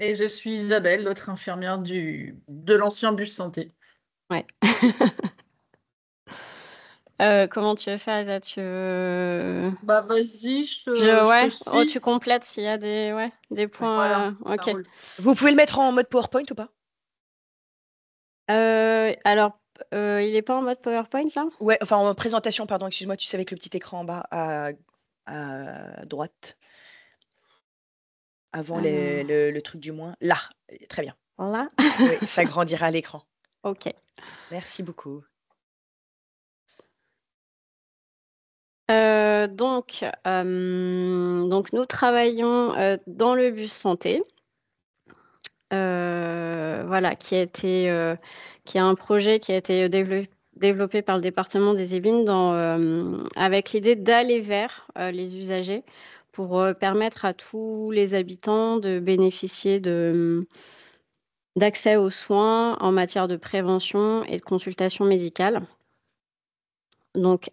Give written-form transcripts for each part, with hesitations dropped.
Et je suis Isabelle, l'autre infirmière de l'ancien bus santé. Ouais. Comment tu veux faire, Isa? Bah, vas-y, je te Ouais, oh, tu suis. complètes s'il y a des Voilà, points. ça Ok. roule. Vous pouvez le mettre en mode PowerPoint ou pas? Alors, il est pas en mode PowerPoint là? Ouais, enfin en présentation, pardon, excuse-moi, tu sais, avec le petit écran en bas à droite, avant Alors, le truc du moins. Là, très bien. là? Oui, ça grandira à l'écran. Ok. Merci beaucoup. Donc nous travaillons dans le bus santé. Voilà, qui est un projet qui a été développé par le département des Yvelines avec l'idée d'aller vers les usagers pour permettre à tous les habitants de bénéficier d'accès aux soins en matière de prévention et de consultation médicale. Donc,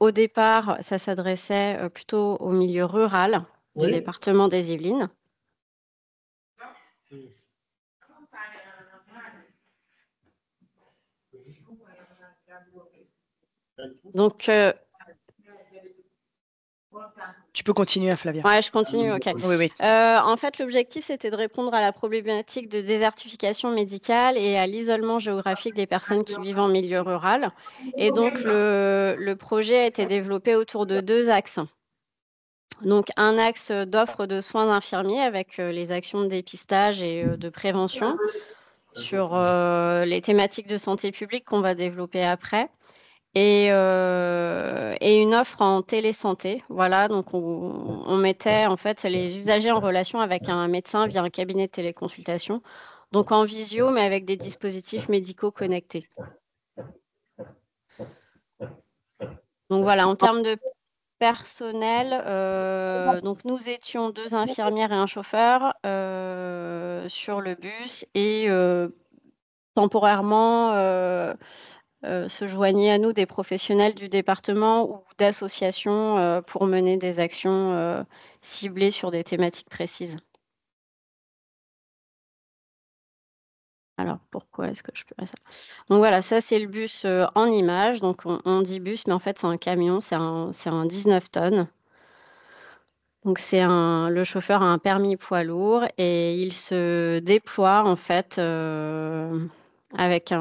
au départ, ça s'adressait plutôt au milieu rural du département des Yvelines. Donc, Tu peux continuer, Flavia. ouais, je continue, ok. Oui, oui. En fait, l'objectif, c'était de répondre à la problématique de désertification médicale et à l'isolement géographique des personnes qui vivent en milieu rural. Et donc, le projet a été développé autour de 2 axes. Donc, un axe d'offre de soins infirmiers avec les actions de dépistage et de prévention sur les thématiques de santé publique qu'on va développer après. Et une offre en télésanté. Voilà, donc on mettait en fait les usagers en relation avec un médecin via un cabinet de téléconsultation, donc en visio, mais avec des dispositifs médicaux connectés. Donc voilà, en termes de personnel, donc nous étions 2 infirmières et un chauffeur sur le bus et temporairement, se joignaient à nous des professionnels du département ou d'associations pour mener des actions ciblées sur des thématiques précises. Alors pourquoi est-ce que je peux ça? Donc voilà, ça c'est le bus en image. Donc on dit bus, mais en fait c'est un camion, c'est un 19 tonnes. Donc le chauffeur a un permis poids lourd et il se déploie en fait avec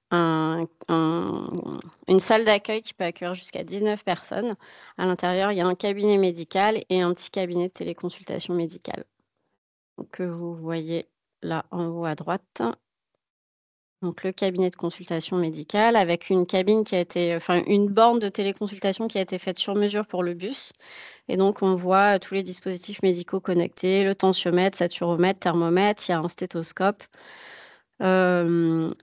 une salle d'accueil qui peut accueillir jusqu'à 19 personnes. À l'intérieur, il y a un cabinet médical et un petit cabinet de téléconsultation médicale. Donc, que vous voyez là en haut à droite. Donc le cabinet de consultation médicale avec une cabine une borne de téléconsultation qui a été faite sur mesure pour le bus. Et donc on voit tous les dispositifs médicaux connectés, le tensiomètre, saturomètre, thermomètre, il y a un stéthoscope, un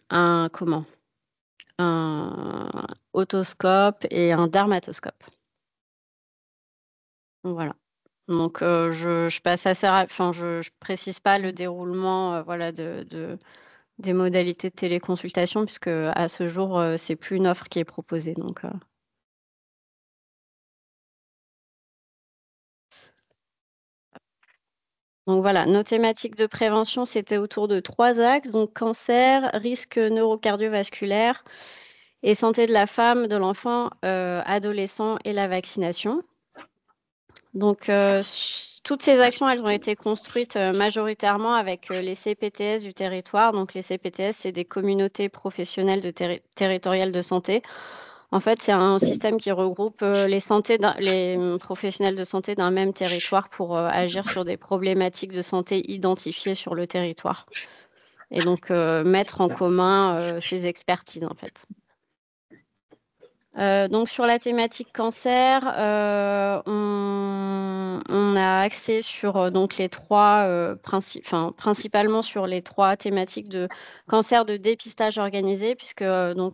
otoscope et un dermatoscope. Voilà. Donc je passe assez je précise pas le déroulement, voilà des modalités de téléconsultation puisque à ce jour, c'est plus une offre qui est proposée donc voilà, nos thématiques de prévention, c'était autour de 3 axes, donc cancer, risque neurocardiovasculaire et santé de la femme, de l'enfant, adolescent et la vaccination. Donc toutes ces actions, elles ont été construites majoritairement avec les CPTS du territoire. Donc les CPTS, c'est des communautés professionnelles territoriales de santé. En fait, c'est un système qui regroupe les professionnels de santé d'un même territoire pour agir sur des problématiques de santé identifiées sur le territoire. Et donc mettre en commun ces expertises en fait. Donc sur la thématique cancer, on a axé sur donc les 3 principalement sur les 3 thématiques de cancer de dépistage organisé puisque on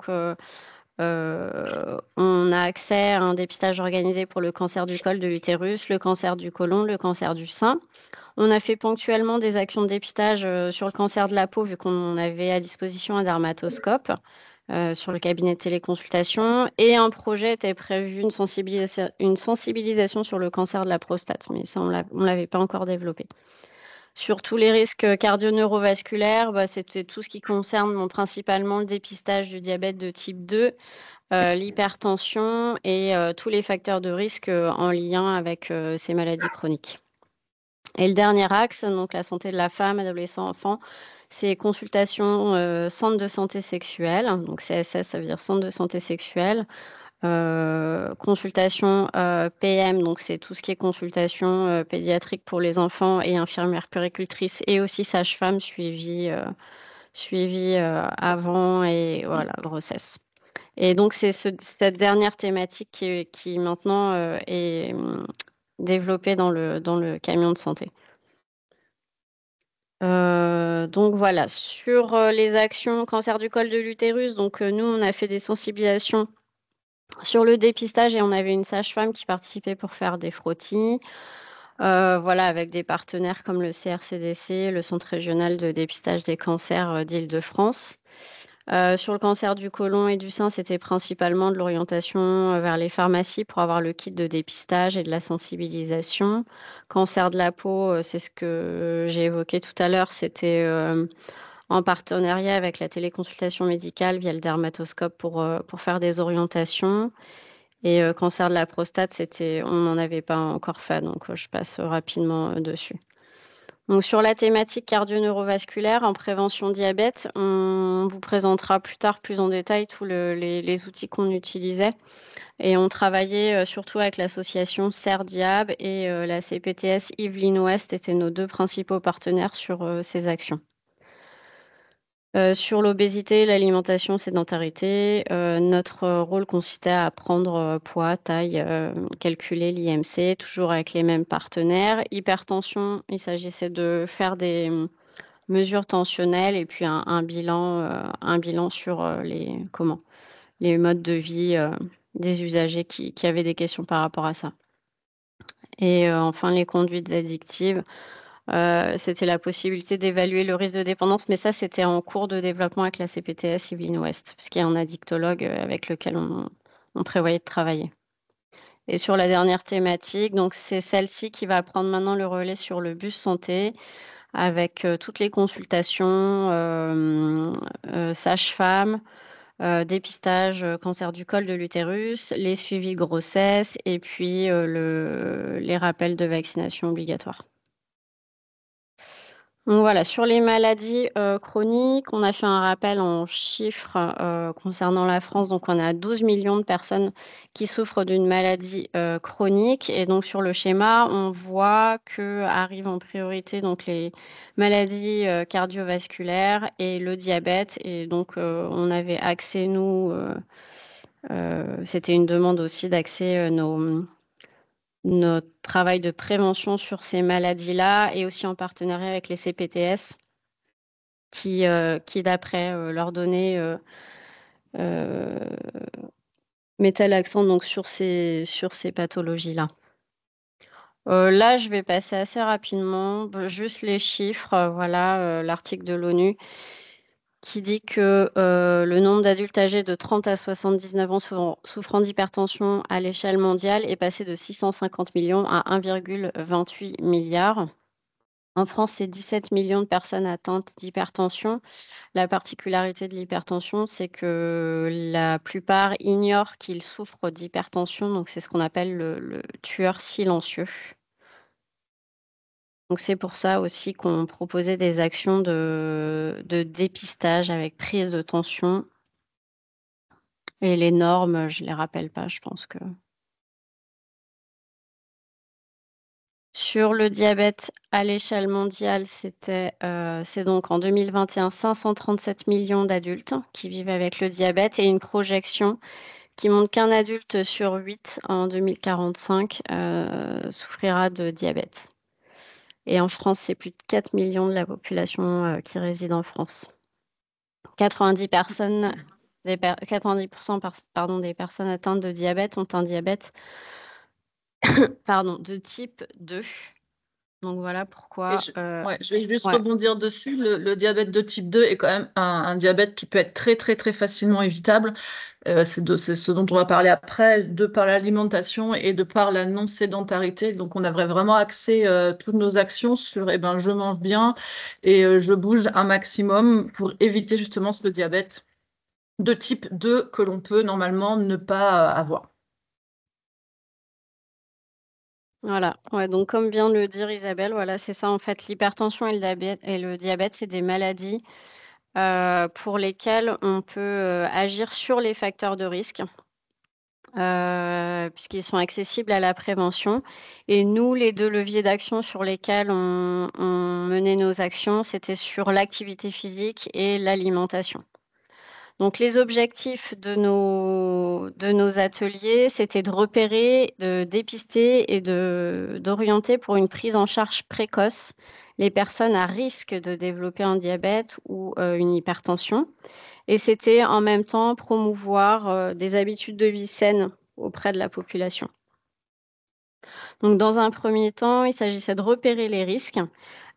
a accès à un dépistage organisé pour le cancer du col de l'utérus, le cancer du côlon, le cancer du sein. On a fait ponctuellement des actions de dépistage sur le cancer de la peau vu qu'on avait à disposition un dermatoscope sur le cabinet de téléconsultation et un projet était prévu, une sensibilisation sur le cancer de la prostate, mais ça on l'avait pas encore développé. Sur tous les risques cardio-neurovasculaires, c'était tout ce qui concerne principalement le dépistage du diabète de type 2, l'hypertension et tous les facteurs de risque en lien avec ces maladies chroniques. Et le dernier axe, donc la santé de la femme, adolescent, enfant, c'est consultation centre de santé sexuelle, donc CSS, ça veut dire centre de santé sexuelle. Consultation PM, donc c'est tout ce qui est consultation pédiatrique pour les enfants et infirmières puéricultrices et aussi sage-femme suivi avant et voilà, grossesse. Et donc c'est cette dernière thématique qui maintenant est développée dans le camion de santé. Donc voilà, sur les actions cancer du col de l'utérus, donc nous on a fait des sensibilisations sur le dépistage et on avait une sage-femme qui participait pour faire des frottis, voilà, avec des partenaires comme le CRCDC, le Centre régional de dépistage des cancers d'Île-de-France. Sur le cancer du côlon et du sein, c'était principalement de l'orientation vers les pharmacies pour avoir le kit de dépistage et de la sensibilisation. Cancer de la peau, c'est ce que j'ai évoqué tout à l'heure, c'était en partenariat avec la téléconsultation médicale via le dermatoscope pour faire des orientations. Et cancer de la prostate, on n'en avait pas encore fait, donc je passe rapidement dessus. Donc sur la thématique cardio-neurovasculaire en prévention diabète, on vous présentera plus tard plus en détail tous les outils qu'on utilisait. Et on travaillait surtout avec l'association CERDIAB et la CPTS Yvelines Ouest étaient nos 2 principaux partenaires sur ces actions. Sur l'obésité, l'alimentation, sédentarité, notre rôle consistait à prendre poids, taille, calculer l'IMC, toujours avec les mêmes partenaires. Hypertension, il s'agissait de faire des mesures tensionnelles et puis un bilan sur les modes de vie des usagers qui avaient des questions par rapport à ça. Et enfin, les conduites addictives. C'était la possibilité d'évaluer le risque de dépendance, mais ça, c'était en cours de développement avec la CPTS Yvelines Ouest, parce qu'il y a un addictologue avec lequel on prévoyait de travailler. Et sur la dernière thématique, donc c'est celle-ci qui va prendre maintenant le relais sur le bus santé, avec toutes les consultations, sage-femme, dépistage cancer du col de l'utérus, les suivis de grossesse et puis les rappels de vaccination obligatoires. Donc voilà, sur les maladies chroniques, on a fait un rappel en chiffres concernant la France. Donc on a 12 millions de personnes qui souffrent d'une maladie chronique. Et donc sur le schéma, on voit que arrivent en priorité donc les maladies cardiovasculaires et le diabète. Et donc on avait accès, nous, c'était une demande aussi d'accès notre travail de prévention sur ces maladies-là et aussi en partenariat avec les CPTS qui d'après leurs données, mettaient l'accent donc sur ces pathologies-là. Là, je vais passer assez rapidement, juste les chiffres, voilà, l'article de l'ONU qui dit que le nombre d'adultes âgés de 30 à 79 ans souffrant d'hypertension à l'échelle mondiale est passé de 650 millions à 1,28 milliard. En France, c'est 17 millions de personnes atteintes d'hypertension. La particularité de l'hypertension, c'est que la plupart ignorent qu'ils souffrent d'hypertension, donc c'est ce qu'on appelle le tueur silencieux. Donc c'est pour ça aussi qu'on proposait des actions de dépistage avec prise de tension. Et les normes, je les rappelle pas, je pense que sur le diabète à l'échelle mondiale, c'est donc en 2021 537 millions d'adultes qui vivent avec le diabète et une projection qui montre qu'un adulte sur 8 en 2045 souffrira de diabète. Et en France, c'est plus de 4 millions de la population qui réside en France. 90% des personnes atteintes de diabète ont un diabète de type 2. Donc voilà Et pourquoi. je vais juste Ouais. rebondir dessus. Le diabète de type 2 est quand même un diabète qui peut être très, très, très facilement évitable. C'est ce dont on va parler après, de par l'alimentation et de par la non-sédentarité. Donc, on devrait vraiment axer toutes nos actions sur je mange bien et je bouge un maximum pour éviter justement ce diabète de type 2 que l'on peut normalement ne pas avoir. Voilà, ouais, donc comme vient de le dire Isabelle, voilà, c'est ça en fait, l'hypertension et le diabète, c'est des maladies pour lesquelles on peut agir sur les facteurs de risque, puisqu'ils sont accessibles à la prévention. Et nous, les 2 leviers d'action sur lesquels on menait nos actions, c'était sur l'activité physique et l'alimentation. Donc les objectifs de nos ateliers, c'était de repérer, de dépister et d'orienter pour une prise en charge précoce les personnes à risque de développer un diabète ou une hypertension. Et c'était en même temps promouvoir des habitudes de vie saines auprès de la population. Donc dans un premier temps, il s'agissait de repérer les risques,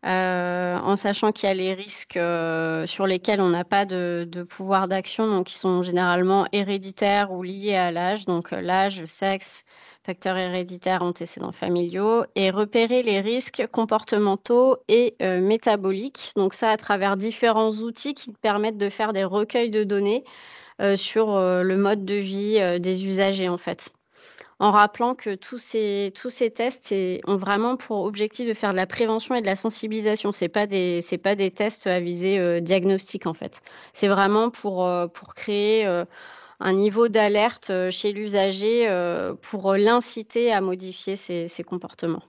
en sachant qu'il y a les risques, sur lesquels on n'a pas de pouvoir d'action, donc qui sont généralement héréditaires ou liés à l'âge, donc l'âge, le sexe, facteurs héréditaires, antécédents familiaux et repérer les risques comportementaux et métaboliques. Donc ça à travers différents outils qui permettent de faire des recueils de données, sur, le mode de vie, des usagers, en fait. En rappelant que tous ces tests ont vraiment pour objectif de faire de la prévention et de la sensibilisation. C'est pas des tests à visée, diagnostique, en fait. C'est vraiment pour créer, un niveau d'alerte, chez l'usager, pour, l'inciter à modifier ses comportements.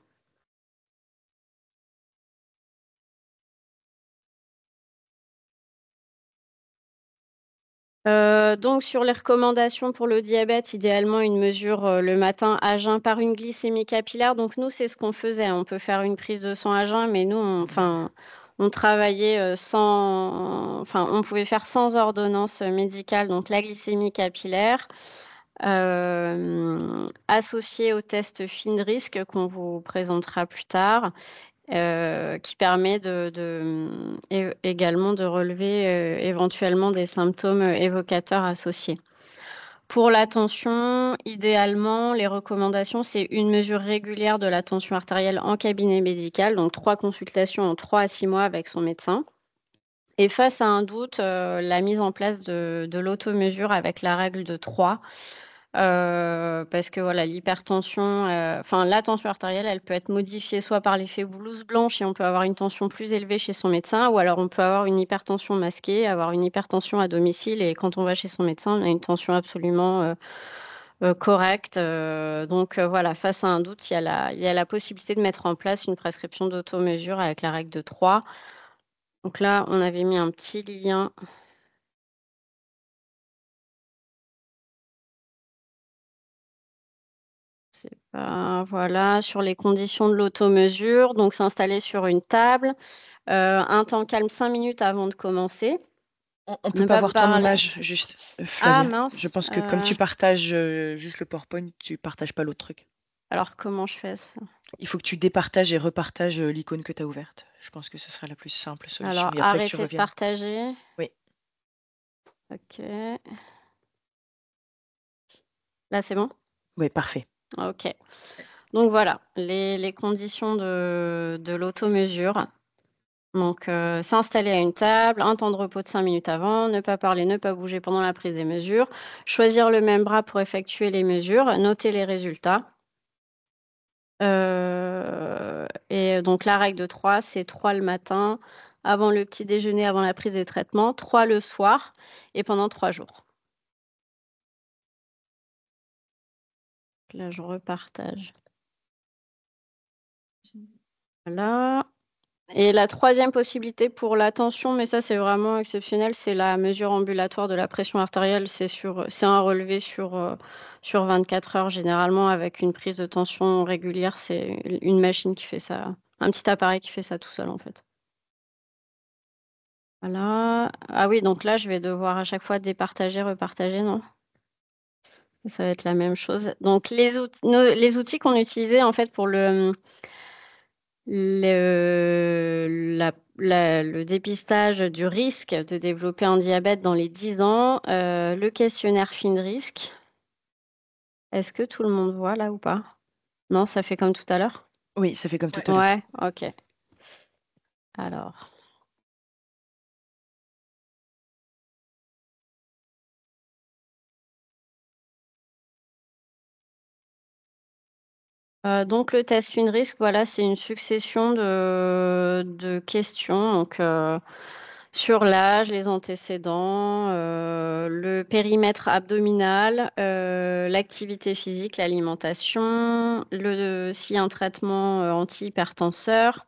Donc sur les recommandations pour le diabète, idéalement une mesure, le matin à jeun par une glycémie capillaire. Donc nous, c'est ce qu'on faisait. On peut faire une prise de sang à jeun, mais nous, on travaillait, on pouvait faire sans ordonnance, médicale, donc la glycémie capillaire, associée au test FINRISC qu'on vous présentera plus tard. Qui permet également de relever, éventuellement des symptômes, évocateurs associés. Pour la tension, idéalement, les recommandations, c'est une mesure régulière de la tension artérielle en cabinet médical, donc 3 consultations en 3 à 6 mois avec son médecin. Et face à un doute, la mise en place de l'automesure avec la règle de 3. Parce que voilà, l'hypertension, la tension artérielle, elle peut être modifiée soit par l'effet blouse blanche et on peut avoir une tension plus élevée chez son médecin ou alors on peut avoir une hypertension masquée, avoir une hypertension à domicile et quand on va chez son médecin, on a une tension absolument, correcte, donc voilà, face à un doute, il y a la possibilité de mettre en place une prescription d'automesure avec la règle de 3. Donc là, on avait mis un petit lien. C'est pas voilà, sur les conditions de l'automesure, donc s'installer sur une table, un temps calme 5 minutes avant de commencer. On peut Ne pas pas voir ton parler. image, juste, Ah Flavia. Je mince, pense que comme tu partages, juste le PowerPoint, tu partages pas l'autre truc. alors comment je fais ça? Il faut que tu départages et repartages, l'icône que tu as ouverte. Je pense que ce serait la plus simple solution Alors et après que tu arrêter de reviennes. partager. Oui. OK. Là, c'est bon? Oui, parfait. OK. Donc voilà, les conditions de l'automesure. Donc s'installer à une table, un temps de repos de 5 minutes avant, ne pas parler, ne pas bouger pendant la prise des mesures, choisir le même bras pour effectuer les mesures, noter les résultats. Et donc la règle de 3, c'est 3 le matin, avant le petit déjeuner, avant la prise des traitements, 3 le soir et pendant 3 jours. Là, je repartage. Voilà. Et la troisième possibilité pour la tension, mais ça, c'est vraiment exceptionnel, c'est la mesure ambulatoire de la pression artérielle. C'est un relevé sur 24 heures généralement avec une prise de tension régulière. C'est une machine qui fait ça, un petit appareil qui fait ça tout seul, en fait. Voilà. Ah oui, donc là, je vais devoir à chaque fois départager, repartager, non? Ça va être la même chose. Donc les outils qu'on utilisait, en fait, pour le dépistage du risque de développer un diabète dans les 10 ans, le questionnaire FINRISC. Est-ce que tout le monde voit là ou pas? Non, ça fait comme tout à l'heure? Oui, ça fait comme tout à l'heure. Ouais, ok. Alors. Donc le test FINRISC, voilà, c'est une succession de questions, donc sur l'âge, les antécédents, le périmètre abdominal, l'activité physique, l'alimentation, s'il y a un traitement antihypertenseur,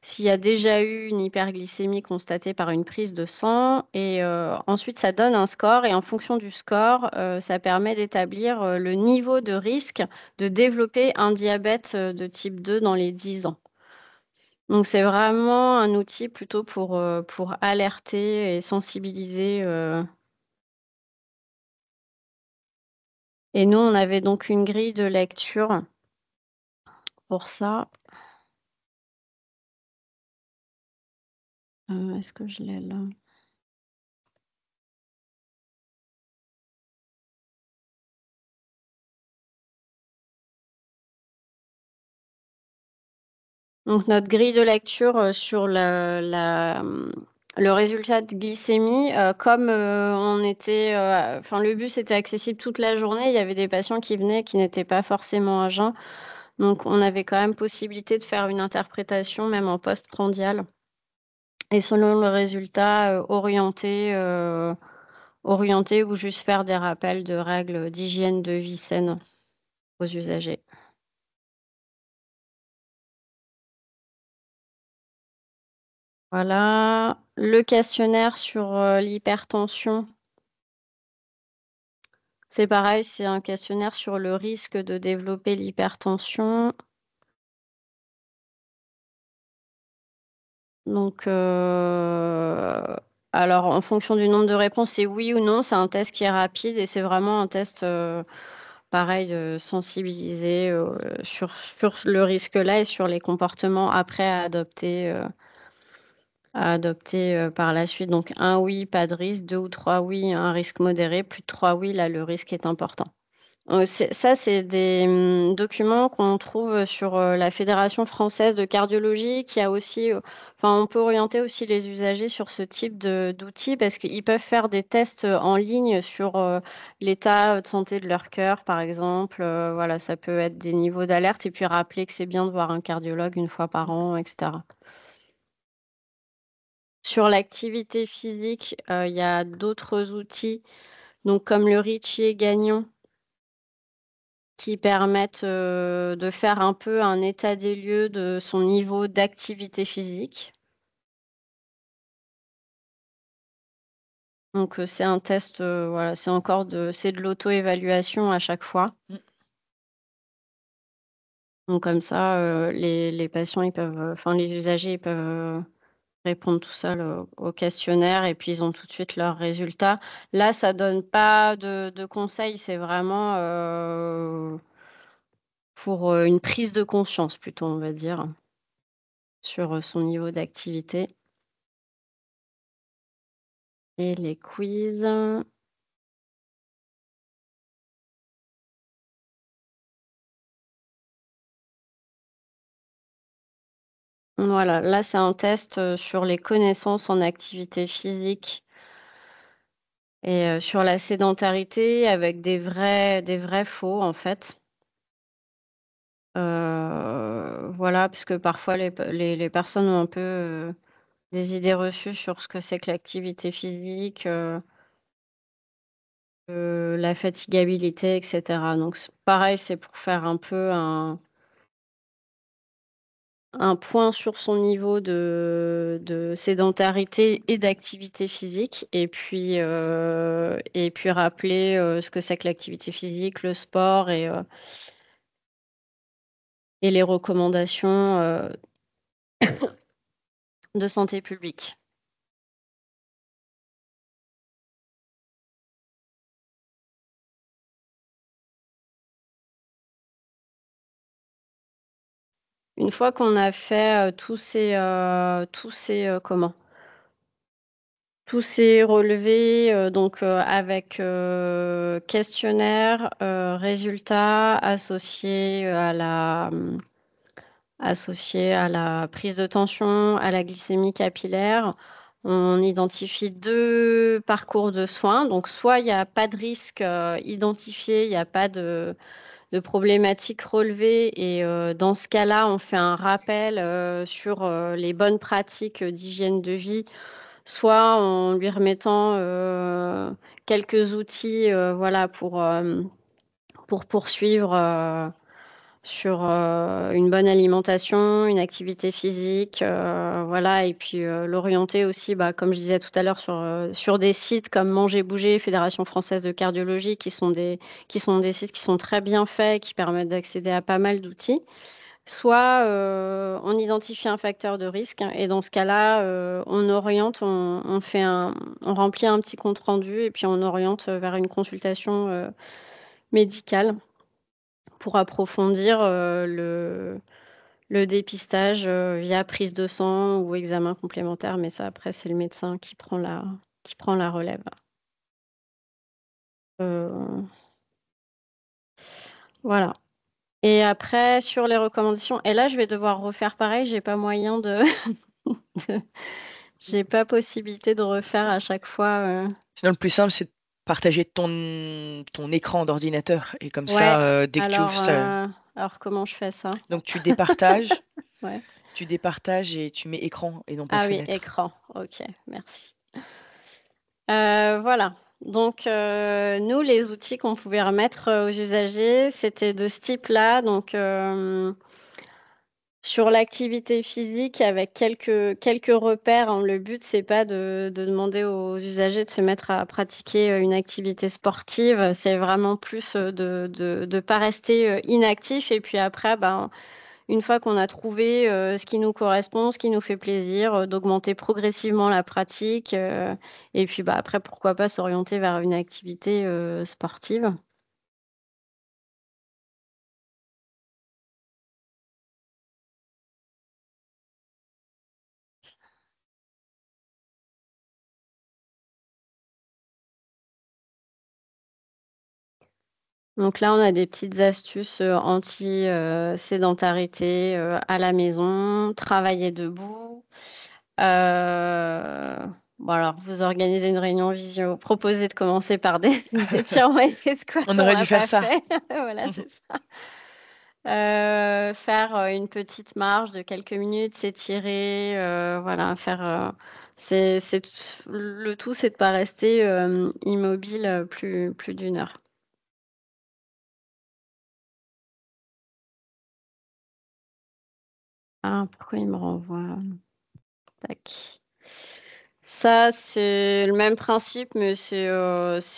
s'il y a déjà eu une hyperglycémie constatée par une prise de sang et ensuite ça donne un score et en fonction du score, ça permet d'établir, le niveau de risque de développer un diabète, de type 2 dans les 10 ans. Donc c'est vraiment un outil plutôt pour alerter et sensibiliser, et nous, on avait donc une grille de lecture pour ça. Est-ce que je l'ai là? Donc notre grille de lecture, sur le résultat de glycémie, comme, on était, enfin le bus était accessible toute la journée, il y avait des patients qui venaient qui n'étaient pas forcément à jeun. Donc on avait quand même possibilité de faire une interprétation même en postprandial et selon le résultat, orienter ou juste faire des rappels de règles d'hygiène de vie saine aux usagers. Voilà. Le questionnaire sur, l'hypertension, c'est pareil, c'est un questionnaire sur le risque de développer l'hypertension. Donc, alors en fonction du nombre de réponses, c'est oui ou non. C'est un test qui est rapide et c'est vraiment un test, pareil, sensibiliser, sur le risque-là et sur les comportements après à adopter, par la suite. Donc un oui, pas de risque, 2 ou 3 oui, un risque modéré, plus de 3 oui, là, le risque est important. C'est des, documents qu'on trouve sur, la Fédération française de cardiologie qui a aussi, enfin, on peut orienter aussi les usagers sur ce type d'outils parce qu'ils peuvent faire des tests, en ligne sur, l'état de santé de leur cœur, par exemple, voilà, ça peut être des niveaux d'alerte et puis rappeler que c'est bien de voir un cardiologue une fois par an et cetera. Sur l'activité physique, il y a d'autres outils, donc comme le Ritchie et Gagnon qui permettent, de faire un peu un état des lieux de son niveau d'activité physique. Donc, c'est un test, voilà, c'est de l'auto-évaluation à chaque fois. Mmh. Donc comme ça, les patients, ils peuvent, enfin les usagers, ils peuvent, répondre tout seuls au questionnaire et puis ils ont tout de suite leurs résultats. Là, ça donne pas de conseils, c'est vraiment, pour, une prise de conscience plutôt, on va dire, sur, son niveau d'activité. Et les quiz. Voilà, là, c'est un test, sur les connaissances en activité physique et sur la sédentarité avec des vrais faux, en fait. Voilà, parce que parfois les personnes ont un peu, des idées reçues sur ce que c'est que l'activité physique, la fatigabilité et cetera. Donc c'est pareil, c'est pour faire un peu un point sur son niveau de sédentarité et d'activité physique et puis rappeler, ce que c'est que l'activité physique, le sport et les recommandations, de santé publique. Une fois qu'on a fait tous ces relevés, donc avec questionnaire, résultats associés à la prise de tension, à la glycémie capillaire, on identifie 2 parcours de soins. Donc soit il n'y a pas de risque identifié, il n'y a pas de problématiques relevées et dans ce cas-là, on fait un rappel sur les bonnes pratiques d'hygiène de vie, soit en lui remettant quelques outils voilà, pour poursuivre sur une bonne alimentation, une activité physique, voilà, et puis l'orienter aussi, bah, comme je disais tout à l'heure, sur des sites comme Manger Bouger, Fédération française de cardiologie, qui sont des sites qui sont très bien faits, qui permettent d'accéder à pas mal d'outils. Soit on identifie un facteur de risque, hein, et dans ce cas-là, on oriente, on remplit un petit compte rendu et puis on oriente vers une consultation médicale pour approfondir le dépistage via prise de sang ou examen complémentaire, mais ça après c'est le médecin qui prend la relève. Euh, voilà. Et après, sur les recommandations, et là je vais devoir refaire pareil, j'ai pas moyen de, j'ai pas possibilité de refaire à chaque fois. Sinon, le plus simple, c'est de partager ton écran d'ordinateur. Et comme Ouais, ça, dès que tu ouvres alors, ça, alors comment je fais ça? donc Ouais. tu départages et tu mets écran et non pas Ah oui, fenêtre. écran. Ok, merci. Voilà. Donc, nous, les outils qu'on pouvait remettre aux usagers, c'était de ce type-là. Donc, sur l'activité physique, avec quelques repères, hein. Le but, c'est pas de demander aux usagers de se mettre à pratiquer une activité sportive. C'est vraiment plus de ne pas rester inactif. Et puis après, ben, une fois qu'on a trouvé ce qui nous correspond, ce qui nous fait plaisir, d'augmenter progressivement la pratique. Et puis bah, après, pourquoi pas s'orienter vers une activité sportive. Donc là, on a des petites astuces anti-sédentarité à la maison, travailler debout. Bon, alors, vous organisez une réunion visio, proposez de commencer par des étirements et des squats, On on aurait dû l'a faire pas ça. fait. Voilà, c'est ça. Faire une petite marche de quelques minutes, s'étirer, voilà, le tout, c'est de pas rester immobile plus d'une heure. Ah, pourquoi il me renvoie? Tac. Ça, c'est le même principe, mais c'est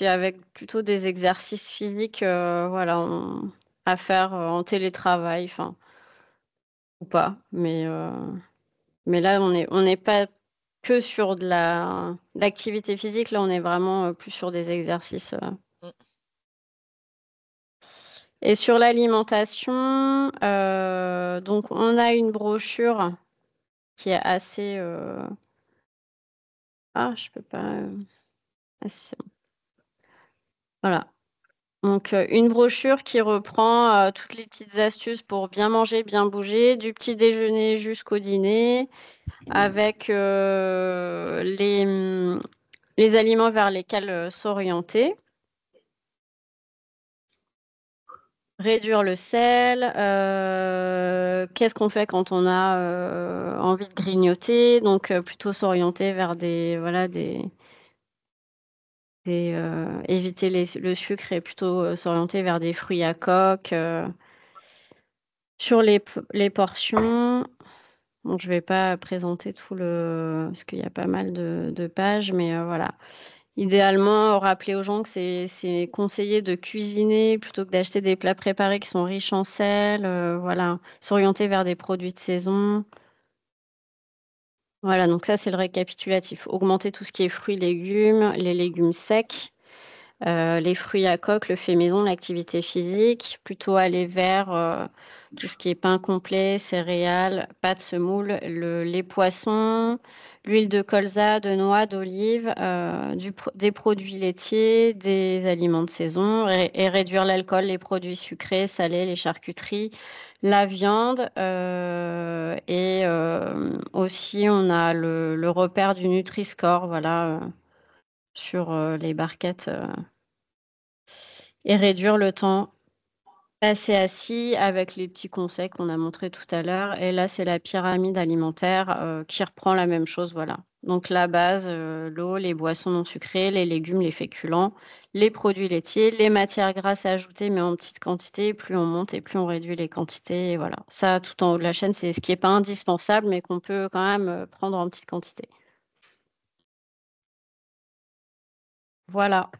avec plutôt des exercices physiques, voilà, à faire en télétravail, enfin, ou pas. Mais là, on n'est pas que sur de l'activité physique. Là, on est vraiment plus sur des exercices. Mm. Et sur l'alimentation, donc on a une brochure qui est assez. Ah, je peux pas. Ah, si, c'est bon. Voilà. Donc, une brochure qui reprend toutes les petites astuces pour bien manger, bien bouger, du petit déjeuner jusqu'au dîner, avec les aliments vers lesquels s'orienter. Réduire le sel. Qu'est-ce qu'on fait quand on a envie de grignoter? Donc, plutôt s'orienter vers éviter le sucre et plutôt s'orienter vers des fruits à coque. Sur les portions, donc je ne vais pas présenter parce qu'il y a pas mal de pages, mais voilà. Idéalement, rappeler aux gens que c'est conseillé de cuisiner plutôt que d'acheter des plats préparés qui sont riches en sel. Voilà, s'orienter vers des produits de saison. Voilà, donc ça, c'est le récapitulatif. Augmenter tout ce qui est fruits, légumes, les légumes secs, les fruits à coque, le fait maison, l'activité physique. Plutôt aller vers tout ce qui est pain complet, céréales, pâtes, semoules, les poissons, l'huile de colza, de noix, d'olive, des produits laitiers, des aliments de saison et réduire l'alcool, les produits sucrés, salés, les charcuteries, la viande. Et aussi, on a le repère du Nutri-Score, voilà, sur les barquettes et réduire le temps passé assis avec les petits conseils qu'on a montrés tout à l'heure. Et là, c'est la pyramide alimentaire qui reprend la même chose. Voilà. Donc la base, l'eau, les boissons non sucrées, les légumes, les féculents, les produits laitiers, les matières grasses ajoutées, mais en petite quantité. Plus on monte et plus on réduit les quantités. Et voilà. Ça, tout en haut de la chaîne, c'est ce qui n'est pas indispensable, mais qu'on peut quand même prendre en petite quantité. Voilà.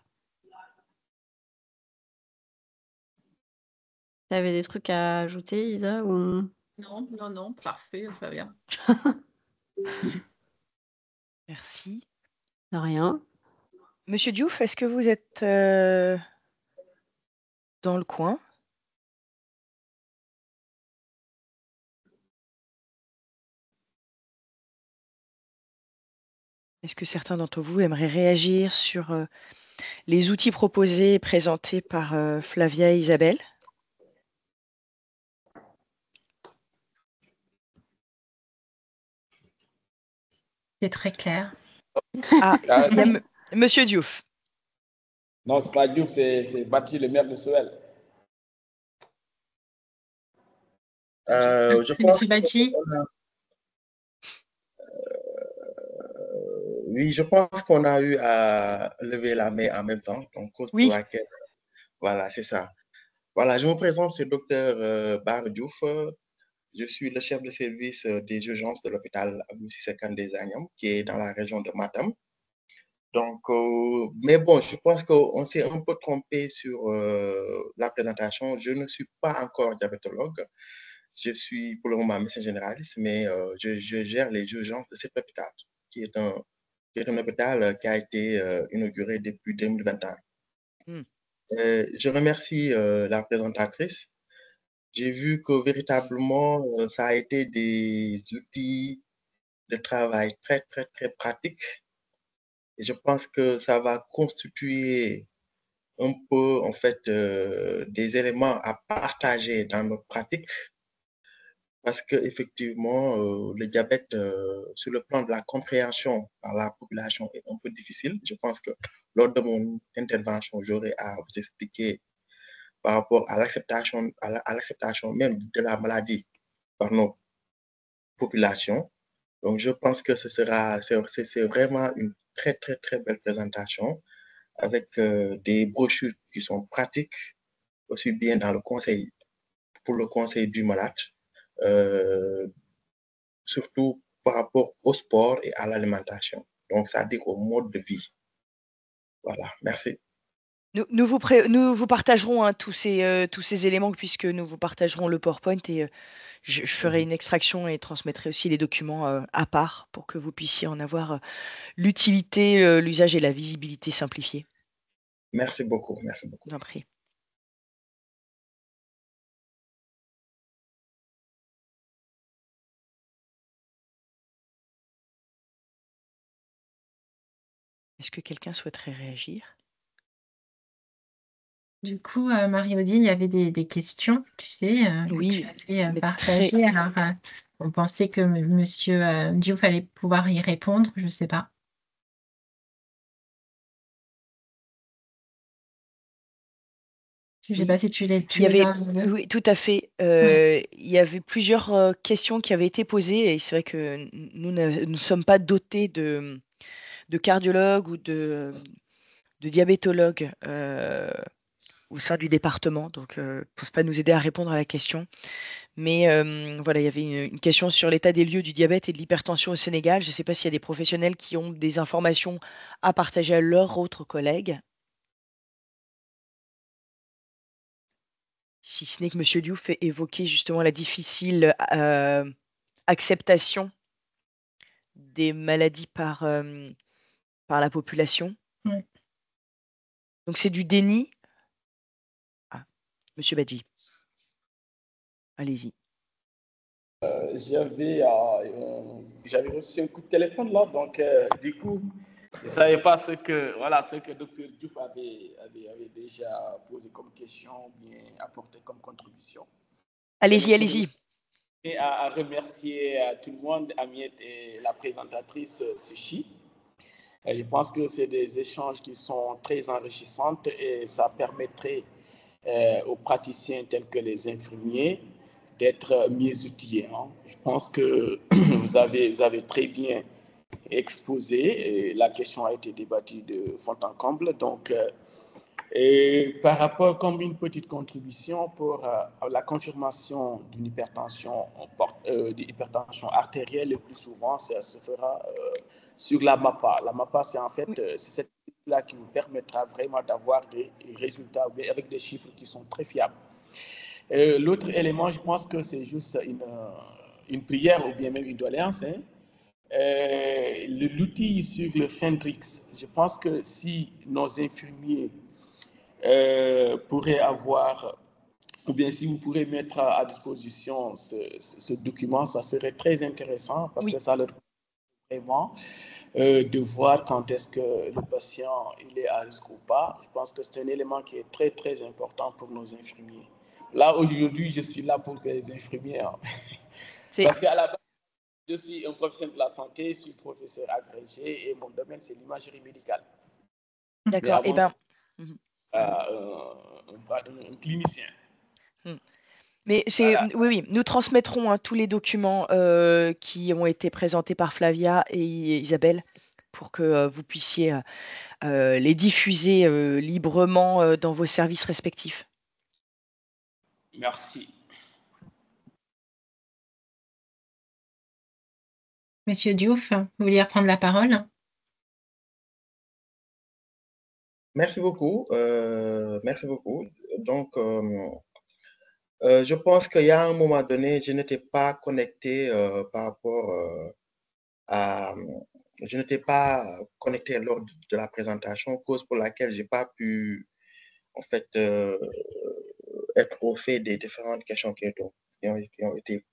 Tu avais des trucs à ajouter, Isa, ou... Non, parfait, Fabien. Merci. Rien. Monsieur Diouf, est-ce que vous êtes dans le coin? Est-ce que certains d'entre vous aimeraient réagir sur les outils proposés et présentés par Flavia et Isabelle? C'est très clair. Ah, il y a Monsieur Diouf. Non, c'est pas Diouf, c'est Baptiste, le maire de Soel. C'est M. Badji. Oui, je pense qu'on a eu à lever la main en même temps, donc cause pour Oui. laquelle, voilà, c'est ça. Voilà, je me présente, c'est le docteur Bar Diouf. Je suis le chef de service des urgences de l'hôpital Abdou Cissé Kane des Agnam, qui est dans la région de Matam. Donc, mais bon, je pense qu'on s'est un peu trompé sur la présentation. Je ne suis pas encore diabétologue. Je suis pour le moment médecin généraliste, mais je gère les urgences de cet hôpital, qui est un hôpital qui a été inauguré depuis 2021. Je remercie la présentatrice. J'ai vu que véritablement, ça a été des outils de travail très, très, très pratiques. Et je pense que ça va constituer un peu, en fait, des éléments à partager dans notre pratique. Parce qu'effectivement, le diabète, sur le plan de la compréhension par la population, est un peu difficile. Je pense que lors de mon intervention, j'aurai à vous expliquer par rapport à l'acceptation même de la maladie par nos populations. Donc, je pense que c'est vraiment une très, très, très belle présentation avec des brochures qui sont pratiques, aussi bien dans le conseil, pour le conseil du malade, surtout par rapport au sport et à l'alimentation. Donc, c'est-à-dire au mode de vie. Voilà, merci. Nous vous partagerons tous ces éléments puisque nous vous partagerons le PowerPoint et je ferai une extraction et transmettrai aussi les documents à part pour que vous puissiez en avoir l'utilité, l'usage et la visibilité simplifiée. Merci beaucoup, merci beaucoup. Je vous en prie. Est-ce que quelqu'un souhaiterait réagir? Du coup, Marie-Odile, il y avait des questions, tu sais, que Oui, tu avais mais partagées. Alors, on pensait que Monsieur Diouf allait pouvoir y répondre, je ne sais pas. Je ne sais Oui. pas si tu les as. Oui, tout à fait. Ouais. Il y avait plusieurs questions qui avaient été posées et c'est vrai que nous ne sommes pas dotés de cardiologues ou de diabétologues au sein du département, donc ils ne peuvent pas nous aider à répondre à la question. Mais voilà, il y avait une question sur l'état des lieux du diabète et de l'hypertension au Sénégal. Je ne sais pas s'il y a des professionnels qui ont des informations à partager à leurs autres collègues. Si ce n'est que M. Diouf évoquait justement la difficile acceptation des maladies par la population. Ouais. Donc c'est du déni. Ah, M. Badji. Allez-y. J'avais reçu un coup de téléphone là, donc du coup, je ne savais pas ce que Dr Diouf avait déjà posé comme question ou bien apporté comme contribution. Allez-y, allez-y. Et à remercier tout le monde, Amiette et la présentatrice Sichi. Je pense que c'est des échanges qui sont très enrichissants et ça permettrait aux praticiens tels que les infirmiers d'être mieux outillés. Hein. Je pense que vous avez très bien exposé et la question a été débattue de fond en comble. Donc, et par rapport comme une petite contribution pour la confirmation d'une hypertension artérielle, le plus souvent, ça se fera sur la MAPA. La MAPA, c'est en fait c'est cette là qui vous permettra vraiment d'avoir des résultats avec des chiffres qui sont très fiables. L'autre élément, je pense que c'est juste une prière ou bien même une doléance. Hein. L'outil sur le Fendrix, je pense que si nos infirmiers pourraient avoir, ou bien si vous pourrez mettre à disposition ce document, ça serait très intéressant parce que ça leur permet vraiment de voir quand est-ce que le patient il est à risque ou pas. Je pense que c'est un élément qui est très, très important pour nos infirmiers. Là, aujourd'hui, je suis là pour les infirmiers. Hein. Parce qu'à la base, je suis un professionnel de la santé, je suis professeur agrégé et mon domaine, c'est l'imagerie médicale. D'accord. Eh ben, un clinicien. Mais oui, nous transmettrons tous les documents qui ont été présentés par Flavia et Isabelle pour que vous puissiez les diffuser librement dans vos services respectifs. Merci. Monsieur Diouf, vous vouliez reprendre la parole? Merci beaucoup. Merci beaucoup. Donc, je pense qu'il y a un moment donné, je n'étais pas connecté par rapport à... Je n'étais pas connecté lors de la présentation, cause pour laquelle je n'ai pas pu, en fait, être au fait des différentes questions qui ont été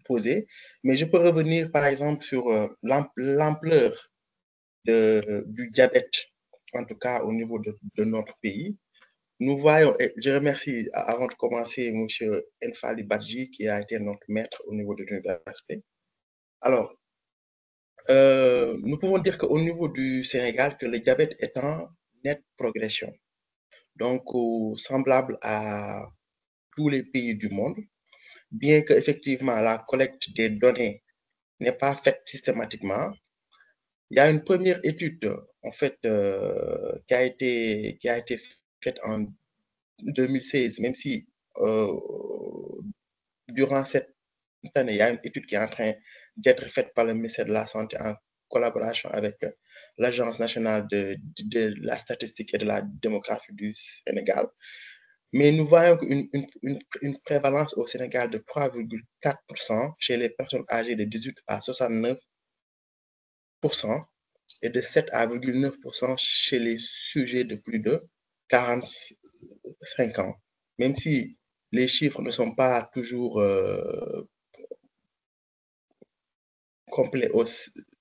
posées. Mais je peux revenir, par exemple, sur l'ampleur du diabète, en tout cas au niveau de notre pays. Nous voyons, et je remercie avant de commencer M. Enfali Badji qui a été notre maître au niveau de l'université. Alors, nous pouvons dire qu'au niveau du Sénégal, que le diabète est en nette progression. Donc, semblable à tous les pays du monde, bien qu'effectivement la collecte des données n'est pas faite systématiquement. Il y a une première étude, en fait, qui a été faite en 2016, même si durant cette année, il y a une étude qui est en train d'être faite par le ministère de la Santé en collaboration avec l'Agence nationale de la statistique et de la démographie du Sénégal. Mais nous voyons une prévalence au Sénégal de 3,4% chez les personnes âgées de 18 à 69% et de 7,9% chez les sujets de plus de 45 ans. Même si les chiffres ne sont pas toujours complets au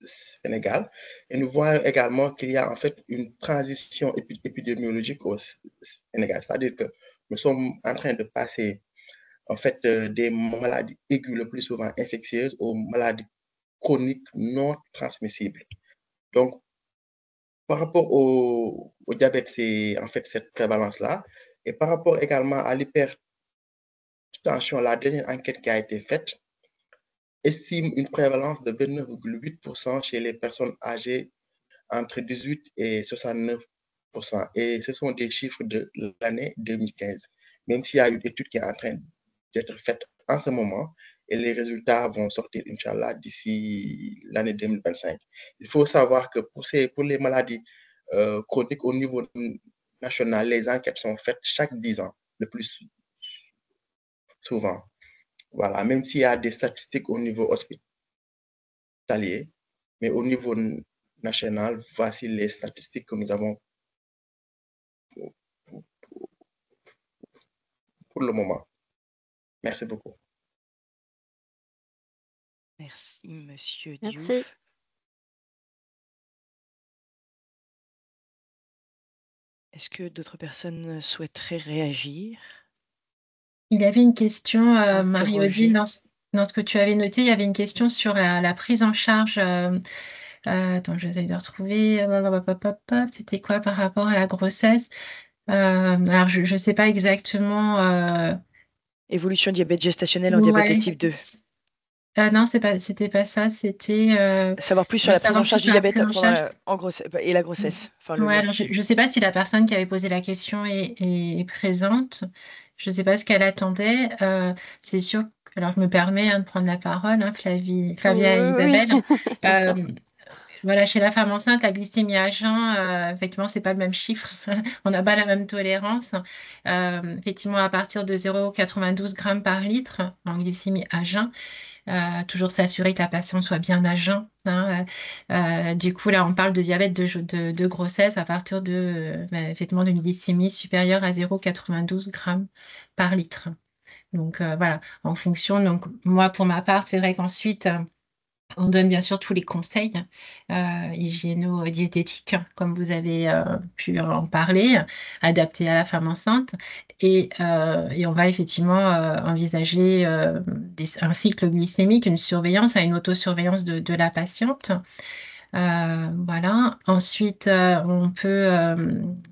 Sénégal. Et nous voyons également qu'il y a en fait une transition épidémiologique au Sénégal. C'est-à-dire que nous sommes en train de passer en fait des maladies aiguës le plus souvent infectieuses aux maladies chroniques non transmissibles. Donc, par rapport au diabète, c'est en fait cette prévalence-là. Et par rapport également à l'hypertension, la dernière enquête qui a été faite estime une prévalence de 29,8% chez les personnes âgées entre 18 et 69%. Et ce sont des chiffres de l'année 2015, même s'il y a une étude qui est en train d'être faite en ce moment et les résultats vont sortir, Inch'Allah, d'ici l'année 2025. Il faut savoir que pour les maladies chroniques au niveau national, les enquêtes sont faites chaque 10 ans, le plus souvent. Voilà, même s'il y a des statistiques au niveau hospitalier, mais au niveau national, voici les statistiques que nous avons pour le moment. Merci beaucoup. Merci, Monsieur Merci. Diouf. Est-ce que d'autres personnes souhaiteraient réagir? Il y avait une question, Interroger. Marie-Odile, dans ce que tu avais noté, il y avait une question sur la prise en charge. Attends, j'essaie de retrouver. C'était quoi par rapport à la grossesse? Alors, je ne sais pas exactement. Évolution diabète gestationnel en diabète de Ouais. type 2. Non, c'était pas ça. C'était Savoir plus sur la prise en savoir charge plus du sur la diabète prise en pendant charge. en grossesse et la grossesse. Enfin, le Ouais, lien. alors je ne sais pas si la personne qui avait posé la question est présente. Je ne sais pas ce qu'elle attendait. C'est sûr. Alors, je me permets de prendre la parole, hein, Flavia et Oui, Isabelle. bien sûr. Voilà, chez la femme enceinte, la glycémie à jeun, effectivement, c'est pas le même chiffre. On n'a pas la même tolérance. Effectivement, à partir de 0,92 grammes par litre en glycémie à jeun, toujours s'assurer que la patiente soit bien à jeun, hein. Du coup, là, on parle de diabète de grossesse à partir effectivement, d'une glycémie supérieure à 0,92 grammes par litre. Donc, voilà, en fonction. Donc, moi, pour ma part, c'est vrai qu'ensuite, on donne bien sûr tous les conseils hygiéno-diététiques, comme vous avez pu en parler, adaptés à la femme enceinte. Et on va effectivement envisager un cycle glycémique, une surveillance, une autosurveillance de la patiente. Voilà. Ensuite, on peut,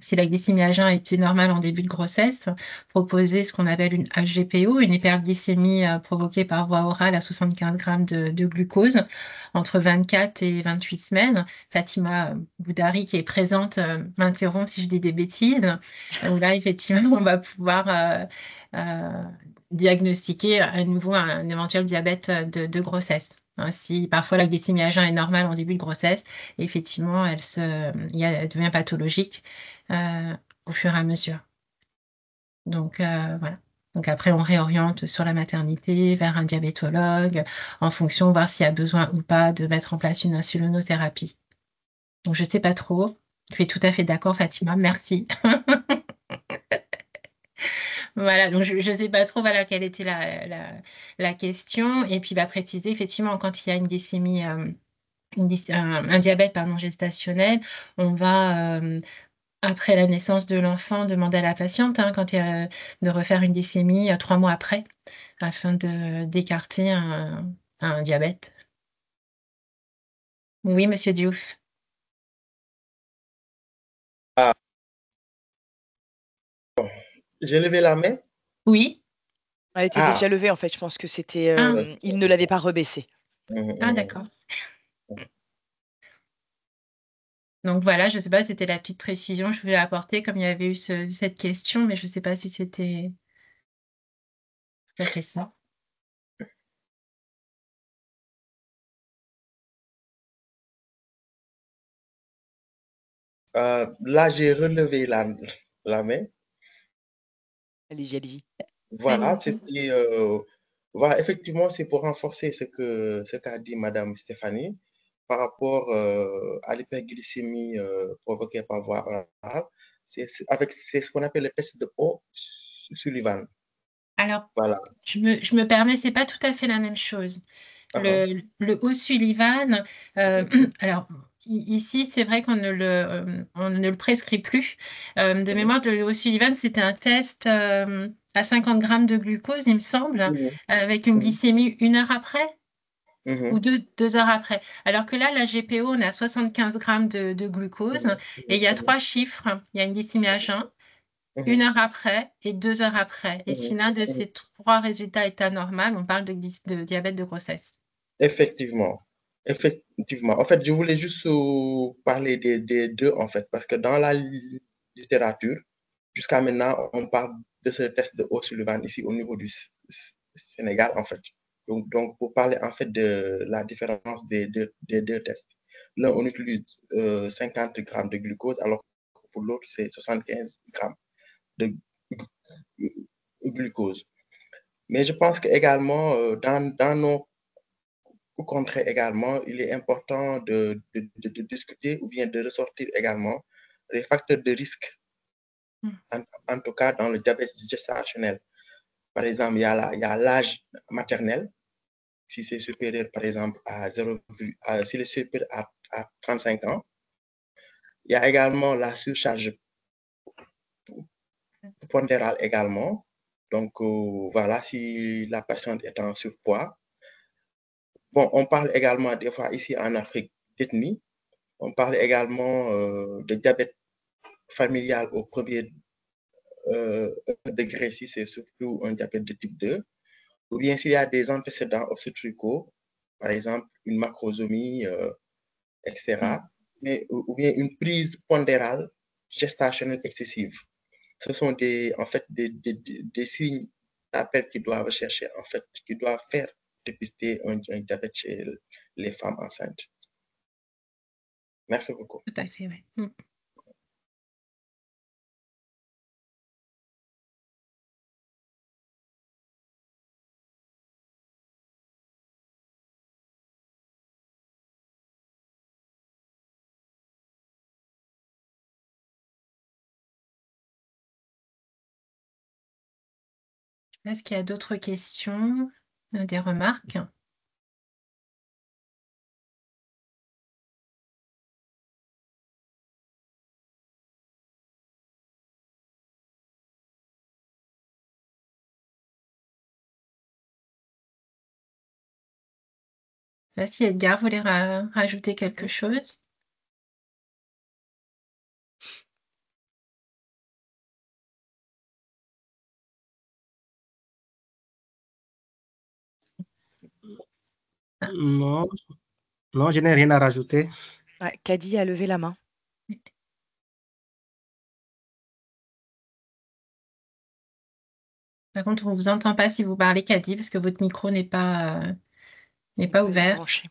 si la glycémie à jeun était normale en début de grossesse, proposer ce qu'on appelle une HGPO, une hyperglycémie provoquée par voie orale à 75 grammes de glucose entre 24 et 28 semaines. Fatima Boudari, qui est présente, m'interrompt si je dis des bêtises. Où là, effectivement, on va pouvoir diagnostiquer à nouveau un éventuel diabète de grossesse. Hein, si parfois la glycémie à jeun est normale en début de grossesse, effectivement, elle devient pathologique au fur et à mesure. Donc, voilà. Donc après, on réoriente sur la maternité vers un diabétologue en fonction, voir s'il y a besoin ou pas de mettre en place une insulinothérapie. Donc, je ne sais pas trop. Je suis tout à fait d'accord, Fatima. Merci. Voilà, donc je ne sais pas trop voilà, quelle était la question. Et puis, préciser, effectivement, quand il y a une glycémie, un diabète pardon, gestationnel, on va, après la naissance de l'enfant, demander à la patiente quand de refaire une glycémie 3 mois après, afin d'écarter un diabète. Oui, Monsieur Diouf. Ah, bon. J'ai levé la main. Oui. Elle était Ah, déjà levée, en fait. Je pense que c'était. Ah, Il ne l'avait pas rebaissée. d'accord. Donc voilà, je ne sais pas, c'était la petite précision que je voulais apporter, comme il y avait eu cette question, mais je ne sais pas si c'était tout à fait ça. Là, j'ai relevé la main. Allez-y, allez-y. Voilà, Allez-y. c'était, voilà, effectivement, c'est pour renforcer ce qu'a dit Madame Stéphanie par rapport à l'hyperglycémie provoquée par voie orale. C'est ce qu'on appelle le test de O'Sullivan. Alors, Voilà. je me permets, c'est pas tout à fait la même chose. Le O'Sullivan, alors ici, c'est vrai qu'on on ne le prescrit plus. De mémoire, le O'Sullivan, c'était un test à 50 grammes de glucose, il me semble, avec une glycémie 1 heure après ou 2 heures après. Alors que là, la GPO, on est à 75 grammes de glucose et il y a 3 chiffres. Il y a une glycémie à jeun, 1 heure après et 2 heures après. Et si l'un de ces 3 résultats est anormal, on parle de diabète de grossesse. Effectivement. Effectivement. En fait, je voulais juste parler des deux, en fait, parce que dans la littérature, jusqu'à maintenant, on parle de ce test de O'Sullivan ici au niveau du Sénégal, en fait. Donc, pour parler, en fait, de la différence des deux tests. L'un, on utilise 50 grammes de glucose, alors que pour l'autre, c'est 75 grammes de glucose. Mais je pense qu'également, dans nos contrées également, il est important de discuter ou bien de ressortir également les facteurs de risque, en tout cas dans le diabète gestationnel. Par exemple, il y a l'âge maternel. Si c'est supérieur, par exemple, s'il est supérieur à 35 ans. Il y a également la surcharge pondérale également. Donc, voilà, si la patiente est en surpoids. Bon, on parle également des fois ici en Afrique d'ethnie. On parle également de diabète familial au premier degré, si c'est surtout un diabète de type 2. Ou bien s'il y a des antécédents obstétricaux, par exemple une macrosomie, etc. Ou bien une prise pondérale gestationnelle excessive. Ce sont en fait des signes d'appel qui doivent chercher, en fait, qui doivent faire dépister un diabète chez les femmes enceintes. Merci beaucoup. Tout à fait, oui. Est-ce qu'il y a d'autres questions, des remarques? Si Edgar voulait rajouter quelque chose. Non, non, je n'ai rien à rajouter. Ouais, Kadi a levé la main. Par contre, on ne vous entend pas si vous parlez, Kadi, parce que votre micro n'est pas ouvert. Branché.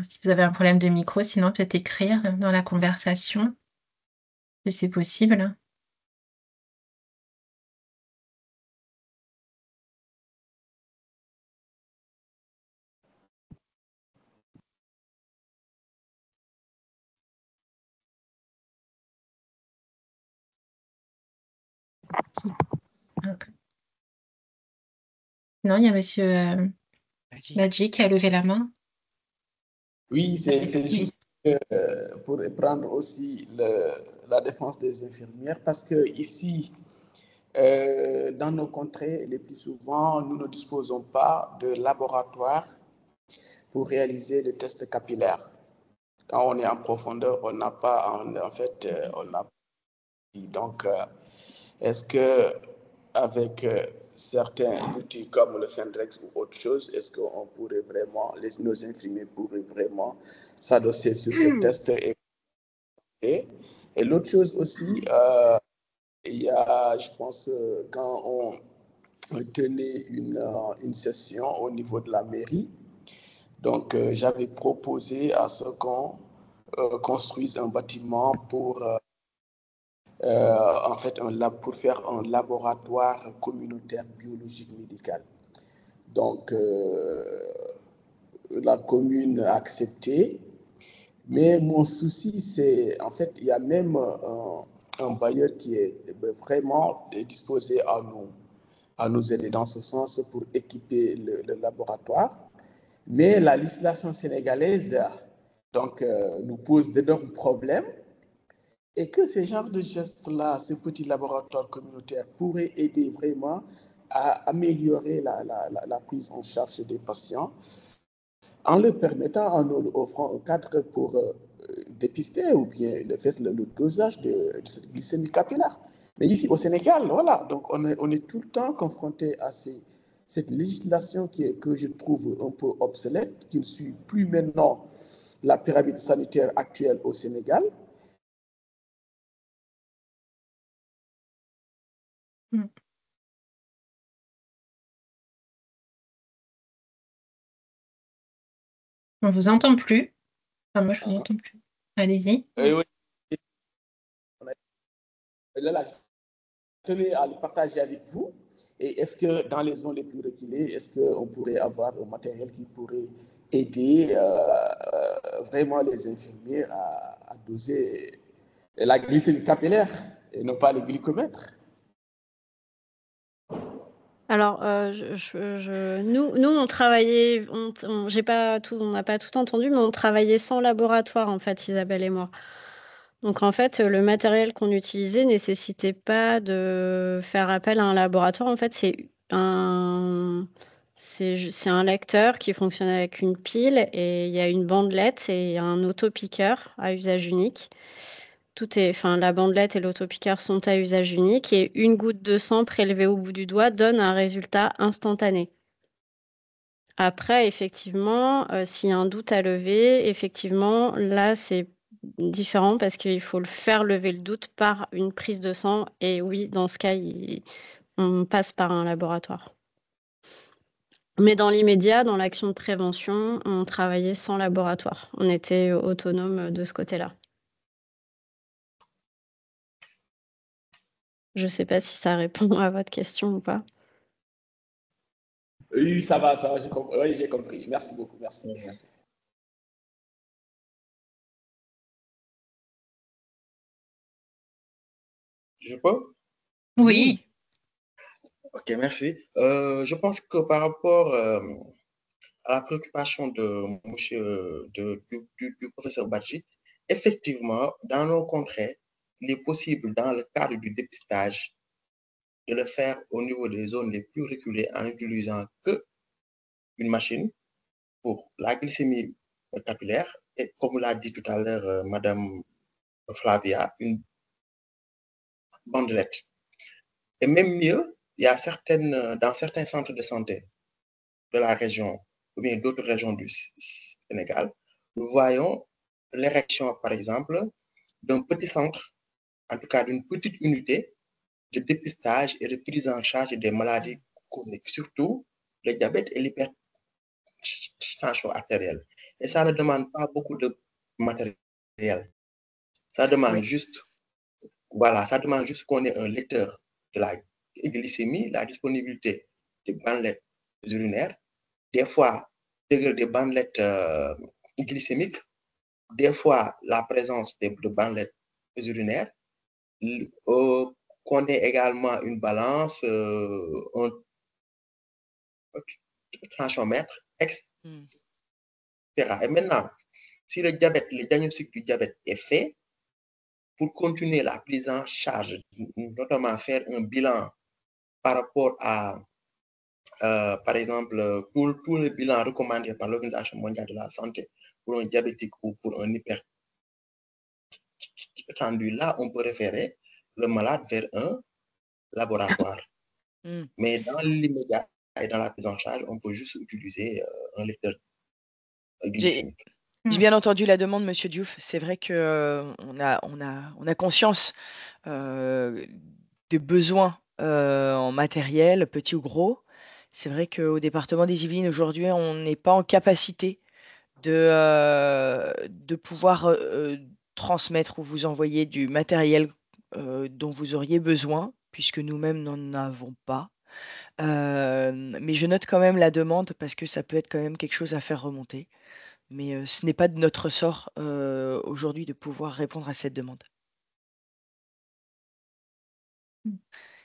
Si vous avez un problème de micro, sinon peut-être écrire dans la conversation, si c'est possible. Non, il y a monsieur Badji qui a levé la main. Oui, c'est juste pour prendre aussi la défense des infirmières, parce que ici, dans nos contrées, les plus souvent, nous ne disposons pas de laboratoire pour réaliser des tests capillaires. Quand on est en profondeur, on n'a pas, en fait, on n'a pas. Donc, est-ce que avec certains outils comme le Fendrex ou autre chose, est-ce qu'on pourrait vraiment, nos infirmiers pourraient vraiment s'adosser sur ce test et l'autre chose aussi, il y a, je pense, quand on tenait une session au niveau de la mairie, donc j'avais proposé à ce qu'on construise un bâtiment pour en fait, pour faire un laboratoire communautaire biologique médical. Donc, la commune a accepté, mais mon souci, c'est, en fait, il y a même un bailleur qui est vraiment disposé à nous aider dans ce sens pour équiper le laboratoire. Mais la législation sénégalaise donc, nous pose d'énormes problèmes. Et que ces genres de gestes-là, ces petits laboratoires communautaires pourraient aider vraiment à améliorer la prise en charge des patients en leur permettant, en leur offrant un cadre pour dépister ou bien le dosage de cette glycémie capillaire. Mais ici au Sénégal, voilà, donc on est tout le temps confronté à cette législation que je trouve un peu obsolète, qui ne suit plus maintenant la pyramide sanitaire actuelle au Sénégal. On ne vous entend plus. Enfin, moi, je ne vous entends plus. Allez-y. Oui. là, je tenais à le partager avec vous. Et est-ce que dans les zones les plus reculées, est-ce qu'on pourrait avoir un matériel qui pourrait aider vraiment les infirmiers à doser la glycémie capillaire et non pas le glycomètre? Alors, nous, on travaillait, on n'a pas tout entendu, mais on travaillait sans laboratoire, en fait, Isabelle et moi. Donc, en fait, le matériel qu'on utilisait nécessitait pas de faire appel à un laboratoire. En fait, c'est un lecteur qui fonctionne avec une pile et il y a une bandelette et un autopiqueur à usage unique. La bandelette et l'autopiqueur sont à usage unique et une goutte de sang prélevée au bout du doigt donne un résultat instantané. Après, effectivement, s'il y a un doute à lever, effectivement, là, c'est différent parce qu'il faut le faire lever le doute par une prise de sang. Et oui, dans ce cas, on passe par un laboratoire. Mais dans l'immédiat, dans l'action de prévention, on travaillait sans laboratoire. On était autonome de ce côté-là. Je ne sais pas si ça répond à votre question ou pas. Oui, ça va, j'ai compris. Merci beaucoup, merci. Je peux? Oui. Ok, merci. Je pense que par rapport à la préoccupation du professeur Badji, effectivement, dans nos contrées, il est possible, dans le cadre du dépistage, de le faire au niveau des zones les plus reculées en utilisant une machine pour la glycémie capillaire et, comme l'a dit tout à l'heure Madame Flavia, une bandelette. Et même mieux, il y a dans certains centres de santé de la région ou bien d'autres régions du Sénégal, nous voyons l'érection, par exemple, d'un petit centre, en tout cas d'une petite unité de dépistage et de prise en charge des maladies chroniques, surtout le diabète et l'hypertension artérielle. Et ça ne demande pas beaucoup de matériel. Ça demande juste, voilà, ça demande juste qu'on ait un lecteur de la glycémie, la disponibilité des bandelettes urinaires, des fois des bandelettes glycémiques, des fois la présence de bandelettes urinaires, qu'on ait également une balance, un tensiomètre, etc. Et maintenant, si le diagnostic du diabète est fait, pour continuer la prise en charge, notamment faire un bilan par rapport à, par exemple, tout le bilan recommandé par l'Organisation mondiale de la santé pour un diabétique ou pour un hypertendu, là, on peut référer le malade vers un laboratoire. Mais dans l'immédiat et dans la prise en charge, on peut juste utiliser un lecteur glycémique. J'ai bien entendu la demande, Monsieur Diouf. C'est vrai qu'on a conscience des besoins en matériel, petit ou gros. C'est vrai qu'au département des Yvelines, aujourd'hui, on n'est pas en capacité de pouvoir transmettre ou vous envoyer du matériel dont vous auriez besoin, puisque nous-mêmes n'en avons pas. Mais je note quand même la demande parce que ça peut être quand même quelque chose à faire remonter. Mais ce n'est pas de notre ressort aujourd'hui de pouvoir répondre à cette demande.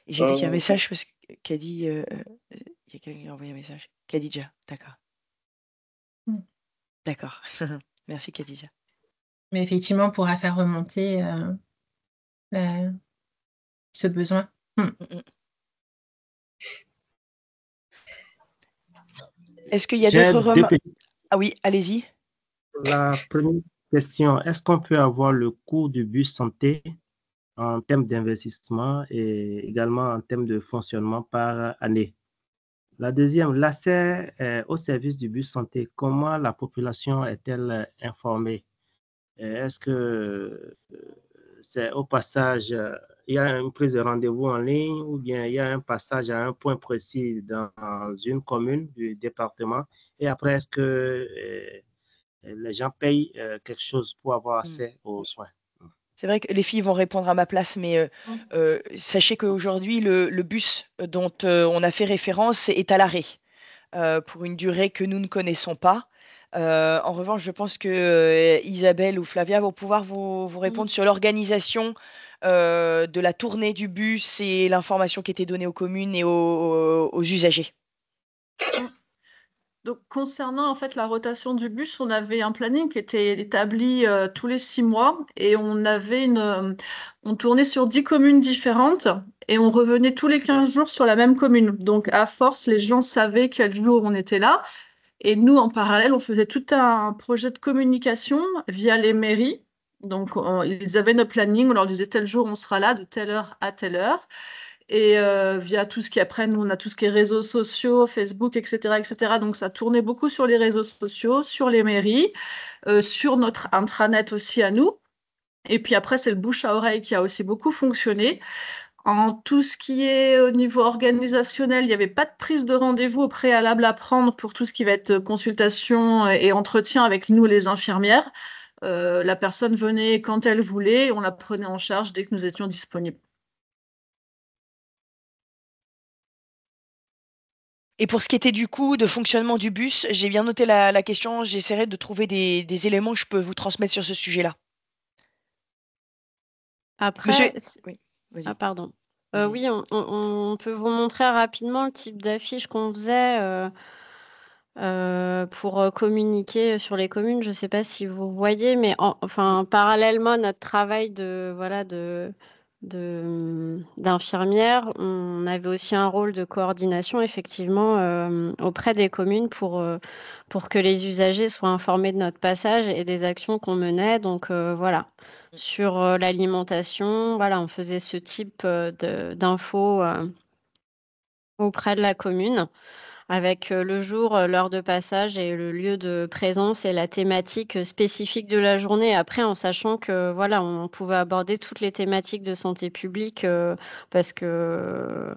Et j'ai vu qu'il y a un message qui a dit, il y a quelqu'un qui a envoyé un message. Khadija, d'accord. D'accord. Merci Khadija. Mais effectivement, on pourra faire remonter ce besoin. Est-ce qu'il y a d'autres remarques? Ah oui, allez-y. La première question, est-ce qu'on peut avoir le coût du bus santé en termes d'investissement et également en termes de fonctionnement par année? La deuxième, l'accès au service du bus santé, comment la population est-elle informée? Est-ce que c'est au passage, il y a une prise de rendez-vous en ligne ou bien il y a un passage à un point précis dans une commune du département et après, est-ce que les gens payent quelque chose pour avoir accès aux soins? C'est vrai que les filles vont répondre à ma place, mais sachez qu'aujourd'hui, le bus dont on a fait référence est à l'arrêt pour une durée que nous ne connaissons pas. En revanche, je pense que Isabelle ou Flavia vont pouvoir vous répondre sur l'organisation de la tournée du bus et l'information qui était donnée aux communes et aux usagers. Donc, concernant en fait la rotation du bus, on avait un planning qui était établi tous les 6 mois et on tournait sur 10 communes différentes et on revenait tous les 15 jours sur la même commune. Donc, à force, les gens savaient quel jour on était là. Et nous, en parallèle, on faisait tout un projet de communication via les mairies. Donc, ils avaient notre planning, on leur disait tel jour on sera là, de telle heure à telle heure. Et via tout ce qui après, nous, on a tout ce qui est réseaux sociaux, Facebook, etc., etc. Donc, ça tournait beaucoup sur les réseaux sociaux, sur les mairies, sur notre intranet aussi à nous. Et puis après, c'est le bouche à oreille qui a aussi beaucoup fonctionné. En tout ce qui est au niveau organisationnel, il n'y avait pas de prise de rendez-vous au préalable à prendre pour tout ce qui va être consultation et entretien avec nous, les infirmières. La personne venait quand elle voulait, on la prenait en charge dès que nous étions disponibles. Et pour ce qui était du coup de fonctionnement du bus, j'ai bien noté la question. J'essaierai de trouver des éléments que je peux vous transmettre sur ce sujet-là. Après, Oui, vas-y. ah, pardon. Vas-y. Oui, on peut vous montrer rapidement le type d'affiche qu'on faisait pour communiquer sur les communes. Je ne sais pas si vous voyez, mais enfin, parallèlement à notre travail d'infirmière, on avait aussi un rôle de coordination, effectivement, auprès des communes pour que les usagers soient informés de notre passage et des actions qu'on menait. Donc, voilà. Sur l'alimentation, voilà, on faisait ce type d'infos auprès de la commune, avec le jour, l'heure de passage et le lieu de présence et la thématique spécifique de la journée. Après, en sachant que voilà, on pouvait aborder toutes les thématiques de santé publique parce que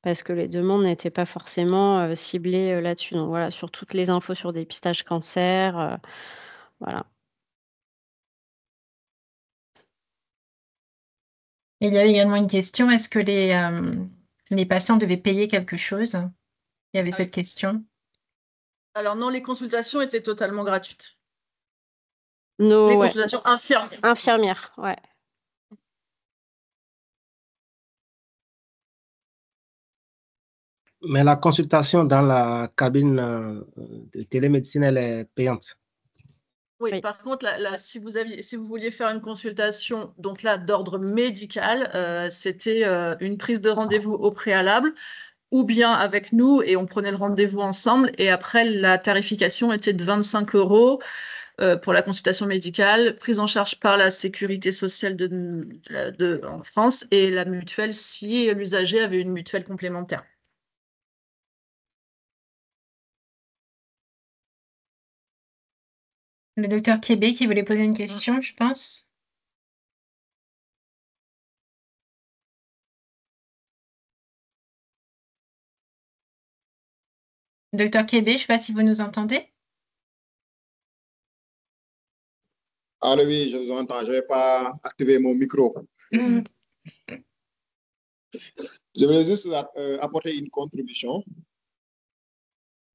les demandes n'étaient pas forcément ciblées là-dessus. Donc voilà, sur toutes les infos sur dépistage cancer, voilà. Et il y avait également une question, est-ce que les patients devaient payer quelque chose? Il y avait cette question. Alors non, les consultations étaient totalement gratuites. Les consultations infirmières. Infirmières, ouais. Mais la consultation dans la cabine de télémédecine, elle est payante. Oui, par contre, si vous vouliez faire une consultation, donc là, d'ordre médical, c'était une prise de rendez-vous au préalable, ou bien avec nous, et on prenait le rendez-vous ensemble. Et après, la tarification était de 25 € pour la consultation médicale, prise en charge par la sécurité sociale en France, et la mutuelle si l'usager avait une mutuelle complémentaire. Le docteur Kébé qui voulait poser une question, je pense. Docteur Kébé, je ne sais pas si vous nous entendez. Allô, oui, je vous entends. Je ne vais pas activer mon micro. Je voulais juste apporter une contribution.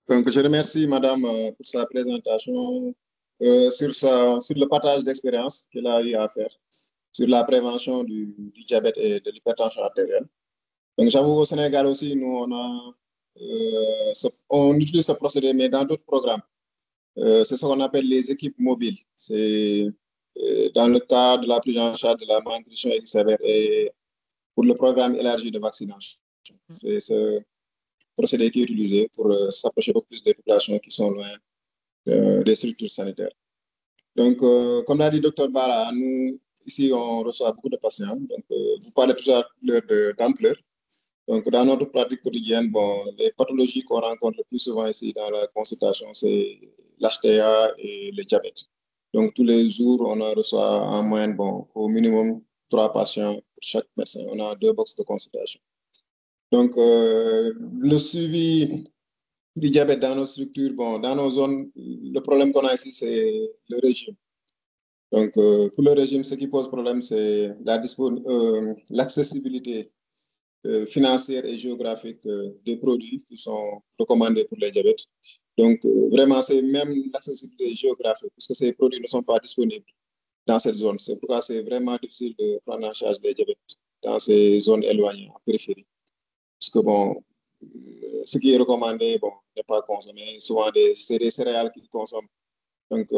Donc, je remercie Madame pour sa présentation sur le partage d'expérience qu'elle a eu à faire sur la prévention du diabète et de l'hypertension artérielle. Donc, j'avoue, au Sénégal aussi, nous, on utilise ce procédé, mais dans d'autres programmes. C'est ce qu'on appelle les équipes mobiles. C'est dans le cadre de la prise en charge de la malnutrition aiguë sévère et pour le programme élargi de vaccination. C'est ce procédé qui est utilisé pour s'approcher beaucoup plus des populations qui sont loin des structures sanitaires. Donc, comme l'a dit le Dr Bara, nous, ici, on reçoit beaucoup de patients. Donc, vous parlez toujours d'ampleur. Donc, dans notre pratique quotidienne, les pathologies qu'on rencontre le plus souvent ici dans la consultation, c'est l'HTA et le diabète. Donc, tous les jours, on en reçoit en moyenne, au minimum 3 patients pour chaque médecin. On a 2 boxes de consultation. Donc, le suivi du diabète dans nos structures, dans nos zones, le problème qu'on a ici, c'est le régime. Donc, pour le régime, ce qui pose problème, c'est l'accessibilité financière et géographique des produits qui sont recommandés pour les diabètes. Donc, vraiment, c'est même l'accessibilité géographique, puisque ces produits ne sont pas disponibles dans cette zone. C'est pourquoi c'est vraiment difficile de prendre en charge des diabètes dans ces zones éloignées, en périphérie. Parce que, bon, ce qui est recommandé, bon, n'est pas consommé. Souvent, c'est des céréales qu'ils consomment. Donc,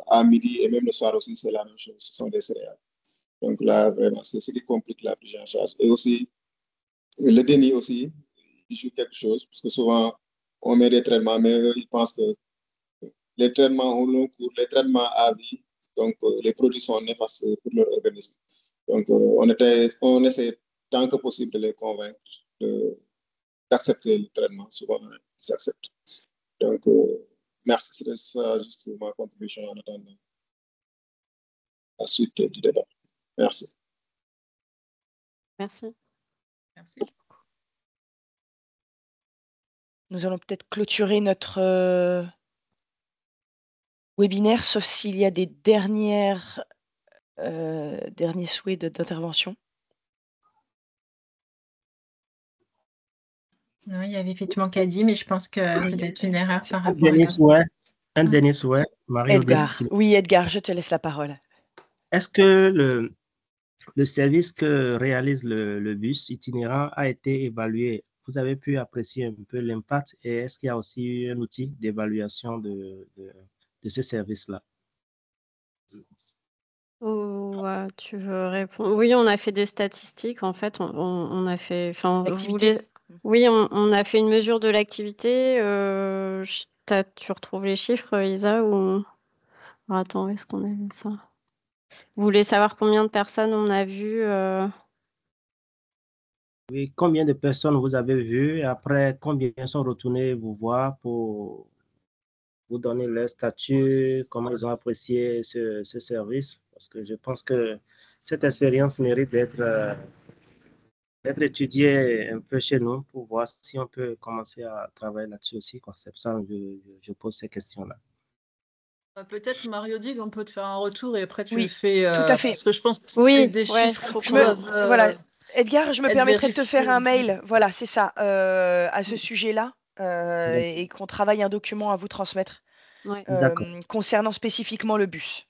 à midi et même le soir aussi, c'est la même chose. Ce sont des céréales. Donc là, vraiment, c'est ce qui complique la prise en charge. Et aussi, le déni aussi, il joue quelque chose, parce que souvent, on met des traitements, mais eux, ils pensent que les traitements ont long cours, les traitements à vie, donc les produits sont néfastes pour leur organisme. Donc, on essaie tant que possible de les convaincre d'accepter le traitement. Souvent, ils acceptent. Donc, merci, c'était ça juste ma contribution en attendant la suite du débat. Merci. Merci. Merci. Nous allons peut-être clôturer notre webinaire, sauf s'il y a des derniers souhaits d'intervention. Non, il y avait effectivement Kadi, mais je pense que ça doit être une erreur par Un rapport à dernier la... souhait, Marie-Odile. Edgar, oui, Edgar, je te laisse la parole. Est-ce que le service que réalise le bus itinérant a été évalué? Vous avez pu apprécier un peu l'impact et est-ce qu'il y a aussi un outil d'évaluation de ce service-là? Ouais, tu veux répondre? Oui, on a fait des statistiques. En fait, on a fait. Enfin, oui, on a fait une mesure de l'activité. Tu retrouves les chiffres, Isa, ou... Attends, est-ce qu'on a mis ça? Vous voulez savoir combien de personnes on a vu Oui, combien de personnes vous avez vues et après combien sont retournées vous voir pour vous donner leur statut, comment ils ont apprécié ce service? Parce que je pense que cette expérience mérite d'être étudiée un peu chez nous pour voir si on peut commencer à travailler là-dessus aussi, quoi. C'est pour ça que je pose ces questions-là. Peut-être, Marie-Odile, on peut te faire un retour et après tu Oui, fais. tout à fait. Parce que je pense que Oui, c'est des ouais, chiffres faut qui qu'on- doivent, Voilà, Edgar, je me être permettrai de te faire un vérifiés. mail, voilà, c'est ça, à ce sujet-là, et qu'on travaille un document à vous transmettre Ouais. D'accord, concernant spécifiquement le bus.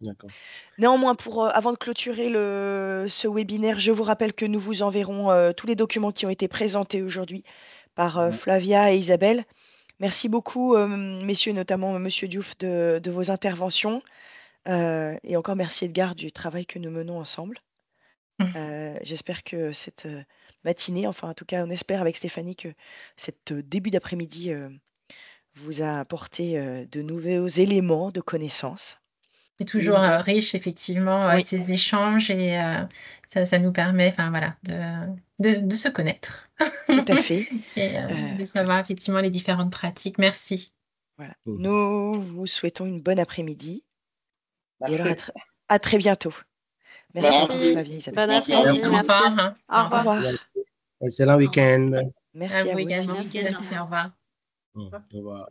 d'accord. Néanmoins, avant de clôturer ce webinaire, je vous rappelle que nous vous enverrons tous les documents qui ont été présentés aujourd'hui par Flavia et Isabelle. Merci beaucoup, messieurs, notamment Monsieur Diouf, de vos interventions. Et encore merci Edgar du travail que nous menons ensemble. J'espère que cette matinée, enfin en tout cas on espère avec Stéphanie que cet début d'après-midi vous a apporté de nouveaux éléments de connaissances. C'est toujours riche, effectivement, Oui. ces échanges et ça nous permet, enfin voilà, de se connaître. Tout à fait. Et de savoir effectivement les différentes pratiques. Merci. Voilà. Nous vous souhaitons une bonne après-midi. Et alors Merci. à très bientôt. Merci, Merci. Flavia, Isabelle. Bon Merci à après-midi, vous. merci. Au revoir, hein. Au Au revoir. Au revoir. Merci. Excellent week-end. Merci À à vous vous aussi. également. Merci. Merci, au revoir. Au revoir.